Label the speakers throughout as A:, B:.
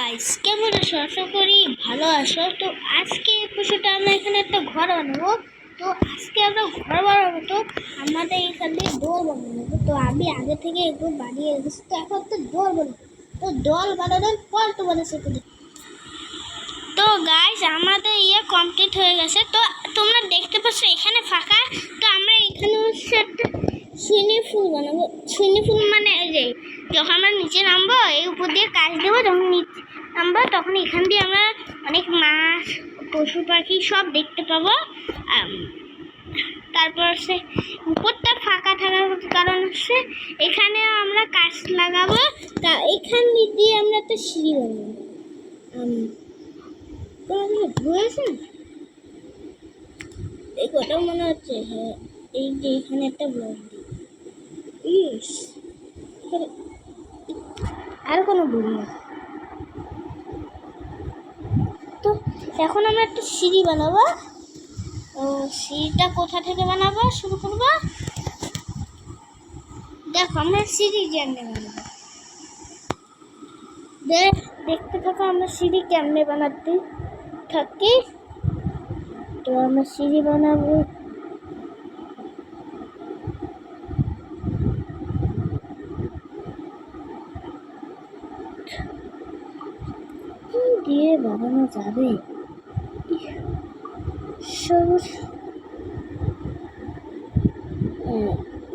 A: Guys, কেমন আছো? আশা করি ভালো আছো। তো আজকে এপিসোডে আমরা এখানে একটা ঘর বানাবো। তো আজকে আমরা ঘর বানাবো, তো আমাদের এখানে ডোর বানাবো। তো আমি আগে থেকে একটু বানিয়ে রেখেছি, তো এখন তো ডোর বানাবো। তো ডোর বানানোর পর তোমাদের সাথে তো গাইস, আমাদের কমপ্লিট হয়ে গেছে। তো তোমরা দেখতে পাচ্ছ এখানে ফাঁকা। তো আমরা এখানে হচ্ছে একটা সুইমিং পুল বানাবো। সুইমিং পুল মানে এই যে যখন আমরা নিচে নামবো, এই উপর দিয়ে কাজ দেবো, যখন নিচে নামবো তখন এখান দিয়ে আমরা অনেক মাছ, পশু পাখি সব দেখতে পাবো। তারপর হচ্ছে উপরটা ফাঁকা থাকার কারণ হচ্ছে এখানে আমরা কাজ লাগাবো। তা এখান দিয়ে আমরা একটা সিঁড়ি বানাবো। বুঝেছেন? এই কথা মনে হচ্ছে, হ্যাঁ, এই যে এখানে একটা ব্লক দিই। আর কোনো ভুল না। তো এখন আমরা একটা সিঁড়ি বানাবো। সিঁড়িটা কোথা থেকে বানাবো শুরু করবো? দেখো, আমরা সিঁড়ি কেমনে বানাবো দেখতে থাকো। আমরা সিঁড়ি কেমনে বানাতে থাকি। তো আমরা সিঁড়ি বানাবো। দিয়ে বানানো যাবে সবুজ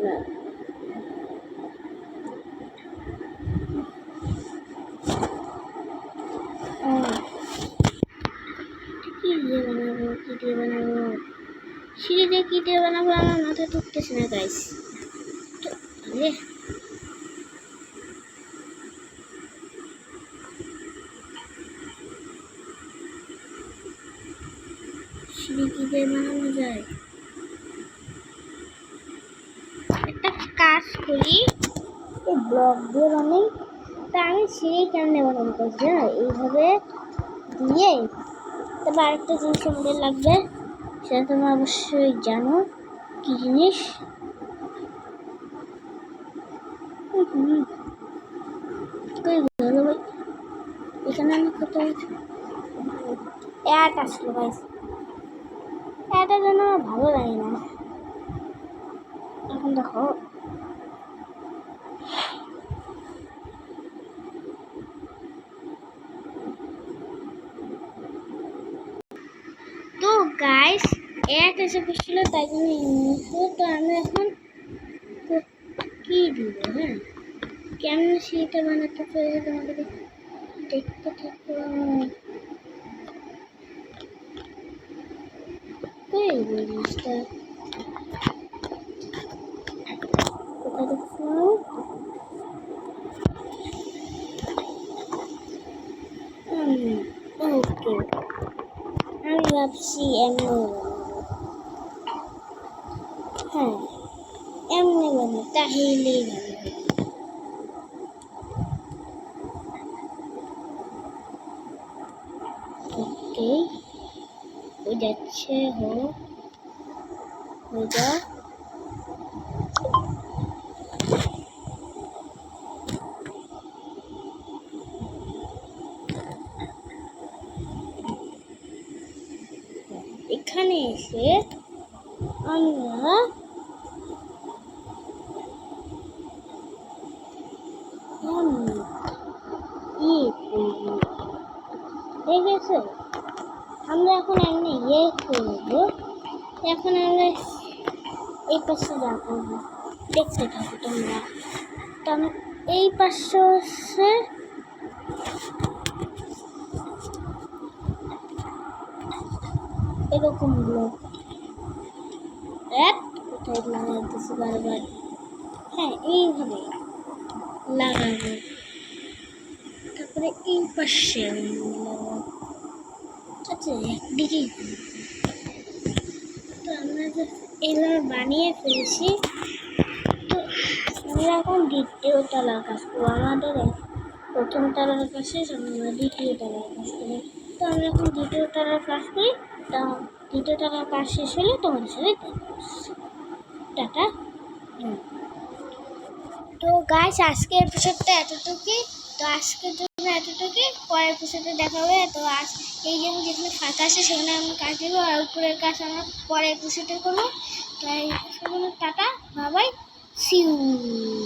A: না। কি দিয়ে বানাবো সিঁড়ি দিয়ে কি দিয়ে বানাবো আমার মাথায় ঢুকতেছে না গাইস। সিঁড়ি কি দিয়ে বানানো যায়? একটা কাজ করি, ব্লক দিয়ে বানাই। তা আমি সিঁড়ি কেমনে বানাবো গাইস? এইভাবে দিয়ে। তবে আরেকটা জিনিস আমাদের লাগবে, সেটা তোমরা অবশ্যই জানো কি জিনিস। এখানে আমি কত অ্যাড আসলো গাইস। অ্যাডটা যেন আমার ভালো লাগে না। এখন দেখো, তো গাইস অ্যাড এসে পড়ছিল, তাই জন্য তো আমি এখন কি দিব? হ্যাঁ, কেমন সেটা বানাতে চাই তোমাদের দেখতে থাকো। এই জিনিসটা কোথায় দেখছো? ওকে, আমি ভাবছি এমনি হ্যাঁ এমনি বানাই, তাহলেই ভালো। ওকে, হয়ে যাচ্ছে। হয়ে যা। এখানে এসে আমরা দেখেছো, আমরা এখন এমনি করবো। এখন আমরা এই পাশে যা করবো দেখতে থাকো তোমরা। তো আমি এই পাশে হচ্ছে এরকম ব্লক কোথায় লাগাইতেছি বারবার। হ্যাঁ, এইভাবে লাগাবো। তারপরে এই পাশে আচ্ছা একদিকেই। তো আমরা যে এইভাবে বানিয়ে ফেলেছি, তো আমরা এখন দ্বিতীয় তলার কাজ করবো। আমাদের প্রথম তলার কাছে আমরা দ্বিতীয় তলার কাজ করি। তো আমরা এখন দ্বিতীয় তলার কাজ করি। তো দ্বিতীয় তলার কাজ শেষ হলে তোমাদের সাথে টাটা। তো গাইস, আজকের এপিসোডটা এতটুকুই। তো আজকের জন্য এতটুকু, পরের এপিসোডে দেখা হবে। তো আজ এই যে যেখানে ফাঁকা আছে সেখানে আমরা কাজ দেবো, আর উপরের কাজ আমরা পরের এপিসোডে করবো। তাই tata, bye bye, see you.